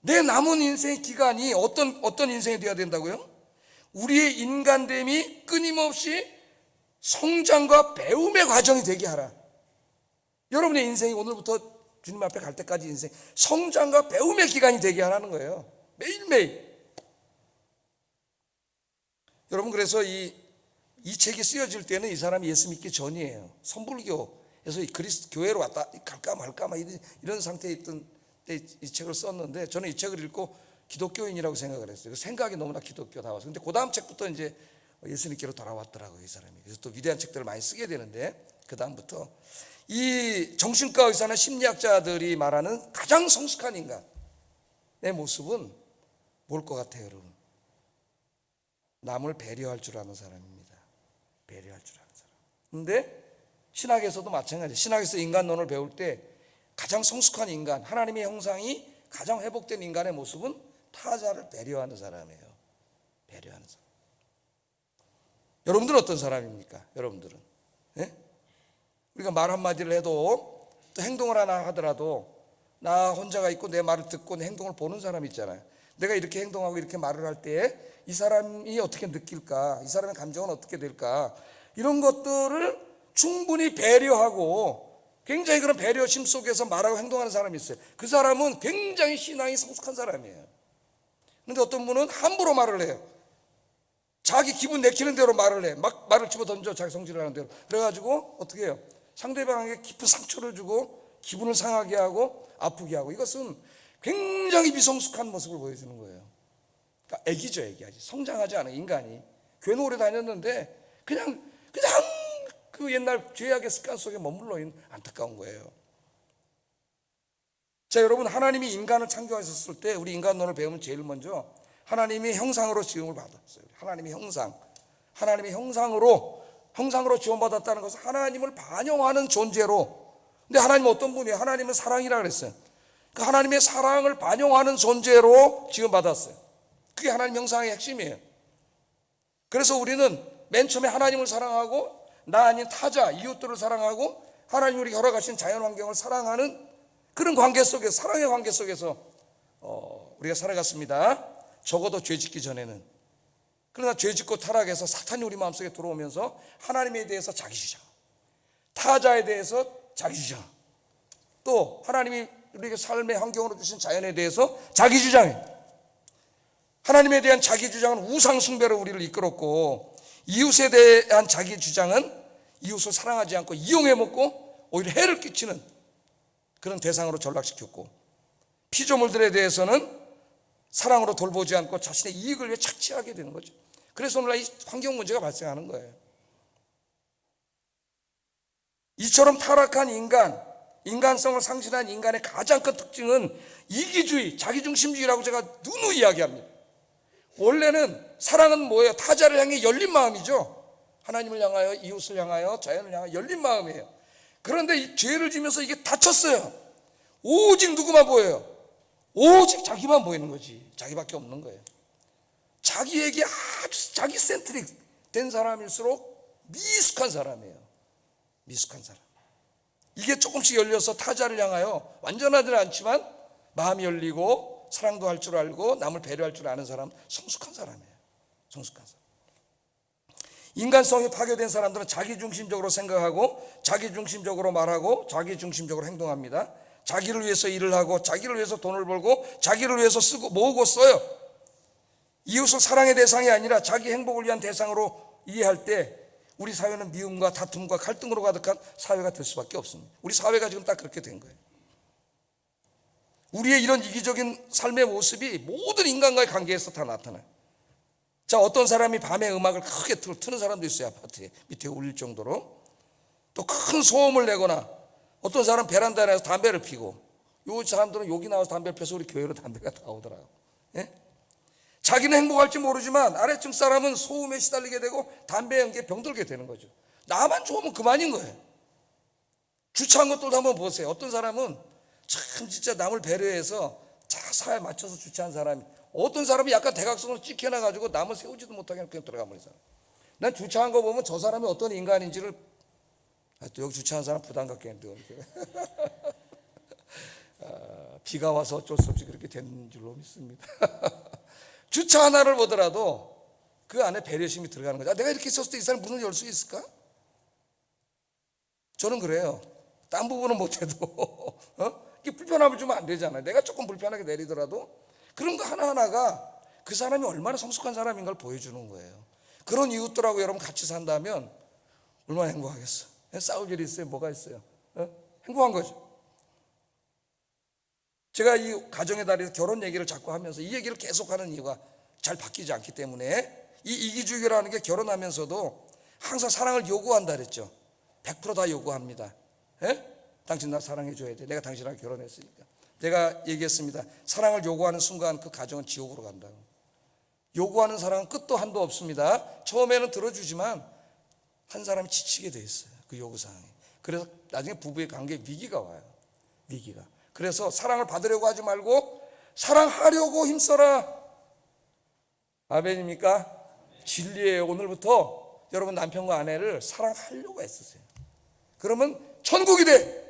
내 남은 인생의 기간이 어떤 인생이 되어야 된다고요? 우리의 인간됨이 끊임없이 성장과 배움의 과정이 되게 하라. 여러분의 인생이 오늘부터 주님 앞에 갈 때까지 인생 성장과 배움의 기간이 되게 하라는 거예요. 매일매일. 여러분, 그래서 이 책이 쓰여질 때는 이 사람이 예수 믿기 전이에요. 선불교에서 교회로 왔다 갈까 말까 막 이런 상태에 있던 때 이 책을 썼는데, 저는 이 책을 읽고 기독교인이라고 생각을 했어요. 생각이 너무나 기독교다워서. 근데 그 다음 책부터 이제 예수님께로 돌아왔더라고요, 이 사람이. 그래서 또 위대한 책들을 많이 쓰게 되는데, 그 다음부터 이 정신과 의사나 심리학자들이 말하는 가장 성숙한 인간의 모습은 뭘 것 같아요, 여러분? 남을 배려할 줄 아는 사람입니다. 배려할 줄 아는 사람. 근데 신학에서도 마찬가지예요. 신학에서 인간론을 배울 때 가장 성숙한 인간, 하나님의 형상이 가장 회복된 인간의 모습은 타자를 배려하는 사람이에요. 배려하는 사람. 여러분들은 어떤 사람입니까? 여러분들은? 네? 우리가 말 한마디를 해도, 또 행동을 하나 하더라도 나 혼자가 있고 내 말을 듣고 내 행동을 보는 사람 있잖아요. 내가 이렇게 행동하고 이렇게 말을 할 때 이 사람이 어떻게 느낄까, 이 사람의 감정은 어떻게 될까, 이런 것들을 충분히 배려하고 굉장히 그런 배려심 속에서 말하고 행동하는 사람이 있어요. 그 사람은 굉장히 신앙이 성숙한 사람이에요. 그런데 어떤 분은 함부로 말을 해요. 자기 기분 내키는 대로 말을 해. 막 말을 집어던져, 자기 성질을 하는 대로. 그래가지고 어떻게 해요? 상대방에게 깊은 상처를 주고 기분을 상하게 하고 아프게 하고. 이것은 굉장히 비성숙한 모습을 보여주는 거예요. 그러니까 애기죠, 애기. 아직 성장하지 않은 인간이. 교회 오래 다녔는데 그냥 그 옛날 죄악의 습관 속에 머물러 있는 안타까운 거예요. 자, 여러분, 하나님이 인간을 창조하셨을 때 우리 인간론을 배우면 제일 먼저 하나님의 형상으로 지음을 받았어요. 하나님의 형상으로 지원받았다는 것은 하나님을 반영하는 존재로. 근데 하나님은 어떤 분이에요? 하나님은 사랑이라 그랬어요. 그 하나님의 사랑을 반영하는 존재로 지원받았어요. 그게 하나님 형상의 핵심이에요. 그래서 우리는 맨 처음에 하나님을 사랑하고 나 아닌 타자, 이웃들을 사랑하고 하나님 우리가 허락하신 자연환경을 사랑하는 그런 관계 속에서, 사랑의 관계 속에서 우리가 살아갔습니다. 적어도 죄 짓기 전에는. 그러나 죄 짓고 타락해서 사탄이 우리 마음속에 들어오면서 하나님에 대해서 자기 주장, 타자에 대해서 자기 주장, 또 하나님이 우리에게 삶의 환경으로 주신 자연에 대해서 자기 주장해. 하나님에 대한 자기 주장은 우상 숭배로 우리를 이끌었고, 이웃에 대한 자기 주장은 이웃을 사랑하지 않고 이용해 먹고 오히려 해를 끼치는 그런 대상으로 전락시켰고, 피조물들에 대해서는 사랑으로 돌보지 않고 자신의 이익을 위해 착취하게 되는 거죠. 그래서 오늘날 이 환경 문제가 발생하는 거예요. 이처럼 타락한 인간성을 상실한 인간의 가장 큰 특징은 이기주의, 자기중심주의라고 제가 누누이 이야기합니다. 원래는 사랑은 뭐예요? 타자를 향해 열린 마음이죠. 하나님을 향하여, 이웃을 향하여, 자연을 향하여 열린 마음이에요. 그런데 이 죄를 지면서 이게 닫혔어요. 오직 누구만 보여요? 오직 자기만 보이는 거지. 자기밖에 없는 거예요. 자기에게 아주 자기 센트릭 된 사람일수록 미숙한 사람이에요. 미숙한 사람. 이게 조금씩 열려서 타자를 향하여, 완전하지는 않지만 마음이 열리고 사랑도 할 줄 알고 남을 배려할 줄 아는 사람, 성숙한 사람이에요. 성숙한 사람. 인간성이 파괴된 사람들은 자기중심적으로 생각하고 자기중심적으로 말하고 자기중심적으로 행동합니다. 자기를 위해서 일을 하고 자기를 위해서 돈을 벌고 자기를 위해서 쓰고 모으고 써요. 이웃을 사랑의 대상이 아니라 자기 행복을 위한 대상으로 이해할 때 우리 사회는 미움과 다툼과 갈등으로 가득한 사회가 될 수밖에 없습니다. 우리 사회가 지금 딱 그렇게 된 거예요. 우리의 이런 이기적인 삶의 모습이 모든 인간과의 관계에서 다 나타나요. 자, 어떤 사람이 밤에 음악을 크게 트는 사람도 있어요. 아파트에 밑에 울릴 정도로. 또 큰 소음을 내거나, 어떤 사람은 베란다에 나와서 담배를 피고, 요 사람들은 여기 나와서 담배를 펴서 우리 교회로 담배가 다 오더라고요. 예? 자기는 행복할지 모르지만 아래층 사람은 소음에 시달리게 되고 담배 연기에 병들게 되는 거죠. 나만 좋으면 그만인 거예요. 주차한 것들도 한번 보세요. 어떤 사람은 참 진짜 남을 배려해서 자사에 맞춰서 주차한 사람이, 어떤 사람이 약간 대각선으로 찍혀나가지고 남을 세우지도 못하게 그냥 들어가버린 사람. 난 주차한 거 보면 저 사람이 어떤 인간인지를, 또 여기 주차한 사람 부담 갖게 했는데 비가 와서 어쩔 수 없이 그렇게 된 줄로 믿습니다. 주차 하나를 보더라도 그 안에 배려심이 들어가는 거죠. 내가 이렇게 있었을 때 이 사람 문을 열 수 있을까? 저는 그래요. 딴 부분은 못해도 이게 불편함을 주면 안 되잖아요. 내가 조금 불편하게 내리더라도 그런 거 하나하나가 그 사람이 얼마나 성숙한 사람인 걸 보여주는 거예요. 그런 이웃들하고 여러분 같이 산다면 얼마나 행복하겠어. 싸울 일이 있어요? 뭐가 있어요? 행복한 거죠. 제가 이 가정의 달에서 결혼 얘기를 자꾸 하면서 이 얘기를 계속하는 이유가 잘 바뀌지 않기 때문에, 이 이기주의라는 게 결혼하면서도 항상 사랑을 요구한다 그랬죠. 100% 다 요구합니다. 당신 나 사랑해 줘야 돼. 내가 당신하고 결혼했으니까. 내가 얘기했습니다. 사랑을 요구하는 순간 그 가정은 지옥으로 간다고. 요구하는 사랑은 끝도 한도 없습니다. 처음에는 들어주지만 한 사람이 지치게 돼 있어요. 그 요구사항이. 그래서 나중에 부부의 관계에 위기가 와요. 위기가. 그래서 사랑을 받으려고 하지 말고 사랑하려고 힘써라. 아멘입니까? 진리예요. 오늘부터 여러분 남편과 아내를 사랑하려고 애쓰세요. 그러면 천국이 돼.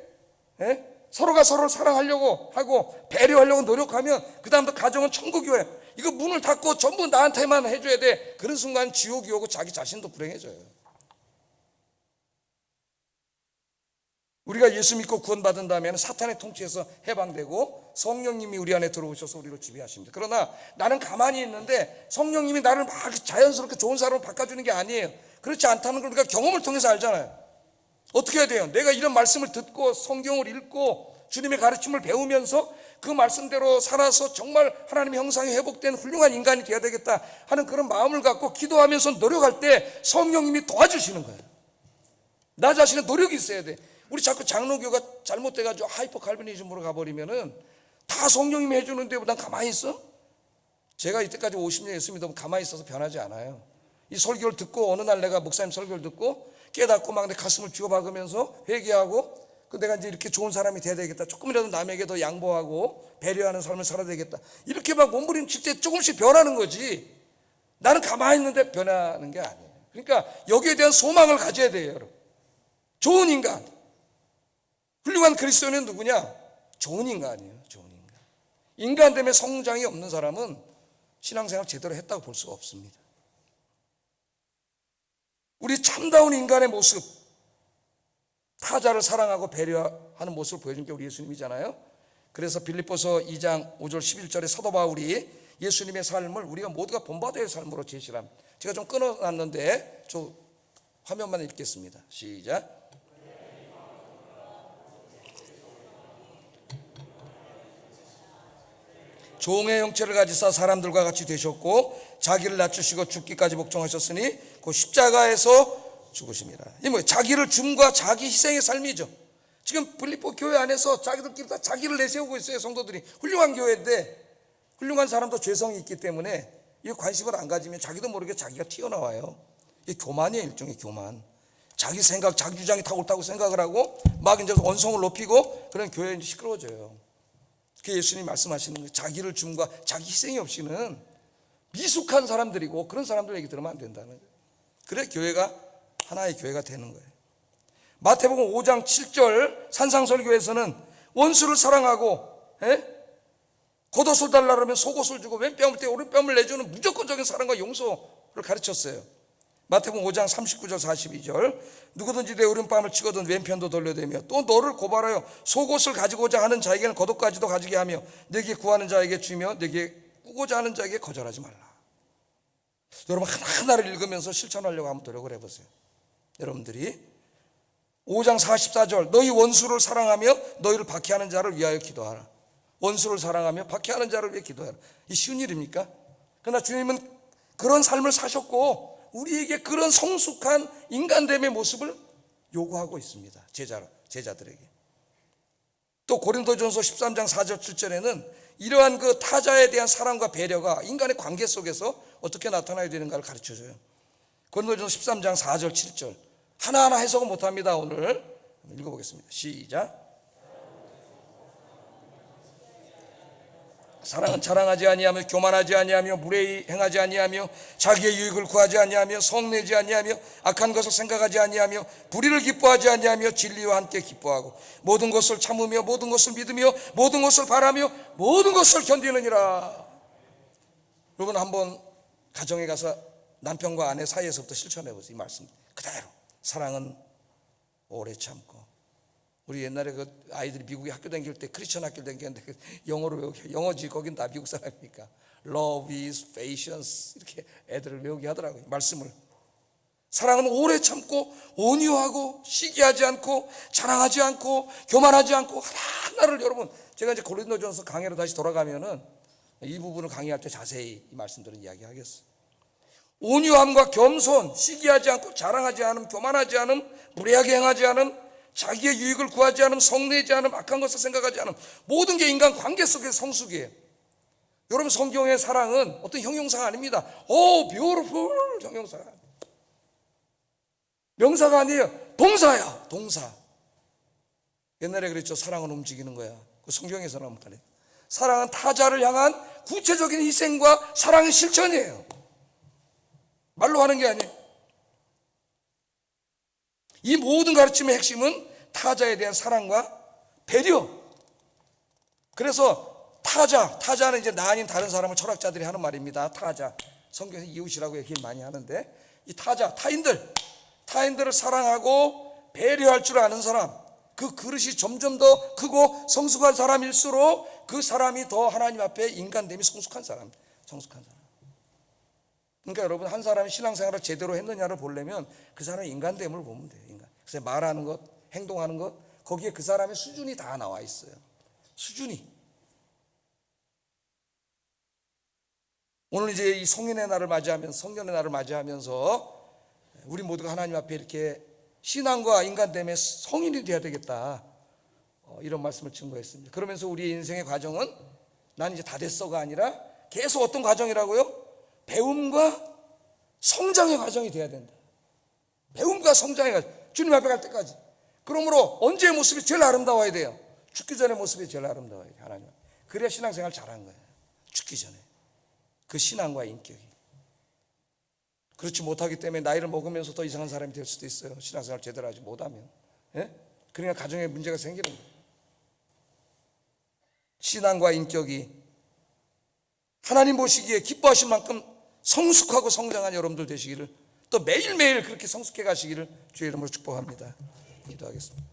서로가 서로를 사랑하려고 하고 배려하려고 노력하면 그 다음부터 가정은 천국이 와요. 이거 문을 닫고 전부 나한테만 해줘야 돼. 그런 순간 지옥이 오고 자기 자신도 불행해져요. 우리가 예수 믿고 구원받은 다음에는 사탄의 통치에서 해방되고 성령님이 우리 안에 들어오셔서 우리를 지배하십니다. 그러나 나는 가만히 있는데 성령님이 나를 막 자연스럽게 좋은 사람으로 바꿔주는 게 아니에요. 그렇지 않다는 걸 우리가 경험을 통해서 알잖아요. 어떻게 해야 돼요? 내가 이런 말씀을 듣고 성경을 읽고 주님의 가르침을 배우면서 그 말씀대로 살아서 정말 하나님의 형상이 회복된 훌륭한 인간이 되어야 되겠다 하는 그런 마음을 갖고 기도하면서 노력할 때 성령님이 도와주시는 거예요. 나 자신의 노력이 있어야 돼. 우리 자꾸 장로교가 잘못돼가지고 하이퍼 칼비니즘으로 가버리면은 다 성령님이 해주는데 난 가만히 있어? 제가 이때까지 50년 예수 믿으면 가만히 있어서 변하지 않아요. 이 설교를 듣고 어느 날 내가 목사님 설교를 듣고 깨닫고 막 내 가슴을 쥐어박으면서 회개하고, 내가 이제 이렇게 좋은 사람이 돼야 되겠다. 조금이라도 남에게 더 양보하고 배려하는 삶을 살아야 되겠다. 이렇게 막 몸부림칠 때 조금씩 변하는 거지. 나는 가만히 있는데 변하는 게 아니에요. 그러니까 여기에 대한 소망을 가져야 돼요, 여러분. 좋은 인간. 훌륭한 그리스도인은 누구냐? 좋은 인간이에요. 좋은 인간. 인간됨의 성장이 없는 사람은 신앙생활 제대로 했다고 볼 수가 없습니다. 우리 참다운 인간의 모습, 타자를 사랑하고 배려하는 모습을 보여준 게 우리 예수님이잖아요. 그래서 빌립보서 2장 5절 11절에 사도 바울이 예수님의 삶을 우리가 모두가 본받아야 할 삶으로 제시를 합니다. 제가 좀 끊어놨는데 저 화면만 읽겠습니다. 시작. 종의 형체를 가지사 사람들과 같이 되셨고 자기를 낮추시고 죽기까지 복종하셨으니 그 십자가에서 죽으십니다. 이 뭐예요? 자기를 줌과 자기 희생의 삶이죠. 지금 빌립보 교회 안에서 자기들끼리 다 자기를 내세우고 있어요. 성도들이 훌륭한 교회인데 훌륭한 사람도 죄성이 있기 때문에 이 관심을 안 가지면 자기도 모르게 자기가 튀어나와요. 이게 교만이에요. 일종의 교만. 자기 생각, 자기 주장이 다 옳다고 생각을 하고 막 이제 원성을 높이고 그런 교회는 시끄러워져요. 그게 예수님이 말씀하시는 거예요. 자기를 줌과 자기 희생이 없이는 미숙한 사람들이고 그런 사람들 얘기 들으면 안 된다는 거예요. 그래 교회가 하나의 교회가 되는 거예요. 마태복음 5장 7절 산상설교에서는 원수를 사랑하고 겉옷을 달라 그러면 속옷을 주고 왼뺨을 떼 오른뺨을 내주는 무조건적인 사랑과 용서를 가르쳤어요. 마태복음 5장 39절 42절 누구든지 내 오른뺨을 치거든 왼편도 돌려대며 또 너를 고발하여 속옷을 가지고자 하는 자에게는 겉옷까지도 가지게 하며 내게 구하는 자에게 주며 내게 꾸고자 하는 자에게 거절하지 말라. 여러분 하나하나를 읽으면서 실천하려고 한번 노력을 해보세요. 여러분들이 5장 44절 너희 원수를 사랑하며 너희를 박해하는 자를 위하여 기도하라. 원수를 사랑하며 박해하는 자를 위해 기도하라. 이 쉬운 일입니까? 그러나 주님은 그런 삶을 사셨고 우리에게 그런 성숙한 인간됨의 모습을 요구하고 있습니다. 제자들에게. 또 고린도전서 13장 4절 7절에는 이러한 그 타자에 대한 사랑과 배려가 인간의 관계 속에서 어떻게 나타나야 되는가를 가르쳐줘요. 고린도전서 13장 4절 7절 하나하나 해석은 못합니다. 오늘 읽어보겠습니다. 시작. 사랑은 자랑하지 아니하며 교만하지 아니하며 무례히 행하지 아니하며 자기의 유익을 구하지 아니하며 성내지 아니하며 악한 것을 생각하지 아니하며 불의를 기뻐하지 아니하며 진리와 함께 기뻐하고 모든 것을 참으며 모든 것을 믿으며 모든 것을 바라며 모든 것을 견디느니라. 여러분 한번 가정에 가서 남편과 아내 사이에서부터 실천해 보세요. 이 말씀 그대로. 사랑은 오래 참고. 우리 옛날에 그 아이들이 미국에 학교 다닐 때 크리스천 학교 다녔는데 영어로 외우게, 영어지 거긴 다 미국 사람이니까 Love is patience 이렇게 애들을 외우게 하더라고요. 말씀을. 사랑은 오래 참고 온유하고 시기하지 않고 자랑하지 않고 교만하지 않고 하나하나를 여러분 제가 이제 고린도전서 강해로 다시 돌아가면은 이 부분을 강의할 때 자세히 이 말씀들은 이야기하겠어요. 온유함과 겸손, 시기하지 않고 자랑하지 않음, 교만하지 않음, 무례하게 행하지 않음, 자기의 유익을 구하지 않음, 성내지 않음, 악한 것을 생각하지 않음, 모든 게 인간 관계 속의 성숙이에요. 여러분 성경의 사랑은 어떤 형용사가 아닙니다. 오, beautiful 형용사가 아니에요. 명사가 아니에요. 동사야, 동사. 옛날에 그랬죠. 사랑은 움직이는 거야. 그 성경에서는 못하네. 사랑은 타자를 향한 구체적인 희생과 사랑의 실천이에요. 말로 하는 게 아니에요. 이 모든 가르침의 핵심은 타자에 대한 사랑과 배려. 그래서 타자는 이제 나 아닌 다른 사람을 철학자들이 하는 말입니다. 타자. 성경에서 이웃이라고 얘기 많이 하는데 이 타인들을 사랑하고 배려할 줄 아는 사람, 그 그릇이 점점 더 크고 성숙한 사람일수록 그 사람이 더 하나님 앞에 인간됨이 성숙한 사람. 그러니까 여러분 한 사람이 신앙생활을 제대로 했느냐를 보려면 그 사람의 인간됨을 보면 돼요. 그래서 말하는 것, 행동하는 것, 거기에 그 사람의 수준이 다 나와 있어요. 수준이. 오늘 이제 이 성년의 날을 맞이하면서 우리 모두가 하나님 앞에 이렇게 신앙과 인간됨의 성인이 되어야 되겠다. 이런 말씀을 증거했습니다. 그러면서 우리의 인생의 과정은 난 이제 다 됐어가 아니라 계속 어떤 과정이라고요? 배움과 성장의 과정이 돼야 된다. 배움과 성장의 과정. 주님 앞에 갈 때까지. 그러므로 언제의 모습이 제일 아름다워야 돼요? 죽기 전의 모습이 제일 아름다워야 돼요. 하나님. 그래야 신앙생활 잘한 거예요. 죽기 전에. 그 신앙과 인격이. 그렇지 못하기 때문에 나이를 먹으면서 더 이상한 사람이 될 수도 있어요. 신앙생활 제대로 하지 못하면. 예? 그러니까 가정에 문제가 생기는 거예요. 신앙과 인격이 하나님 보시기에 기뻐하실 만큼 성숙하고 성장한 여러분들 되시기를, 또 매일매일 그렇게 성숙해 가시기를 주의 이름으로 축복합니다. 기도하겠습니다.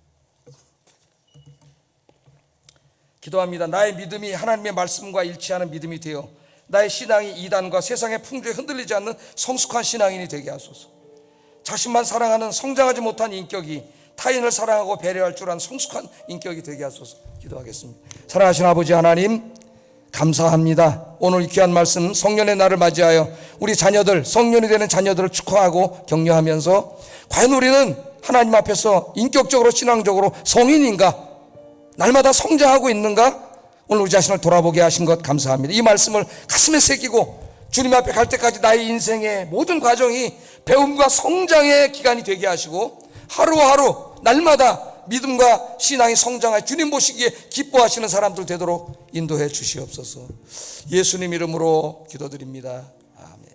기도합니다. 나의 믿음이 하나님의 말씀과 일치하는 믿음이 되어 나의 신앙이 이단과 세상의 풍조에 흔들리지 않는 성숙한 신앙인이 되게 하소서. 자신만 사랑하는 성장하지 못한 인격이 타인을 사랑하고 배려할 줄 아는 성숙한 인격이 되게 하소서. 기도하겠습니다. 사랑하신 아버지 하나님, 감사합니다. 오늘 이 귀한 말씀 성년의 날을 맞이하여 우리 자녀들, 성년이 되는 자녀들을 축하하고 격려하면서 과연 우리는 하나님 앞에서 인격적으로 신앙적으로 성인인가, 날마다 성장하고 있는가, 오늘 우리 자신을 돌아보게 하신 것 감사합니다. 이 말씀을 가슴에 새기고 주님 앞에 갈 때까지 나의 인생의 모든 과정이 배움과 성장의 기간이 되게 하시고 하루하루 날마다 믿음과 신앙이 성장하여 주님 보시기에 기뻐하시는 사람들 되도록 인도해 주시옵소서. 예수님 이름으로 기도드립니다. 아멘.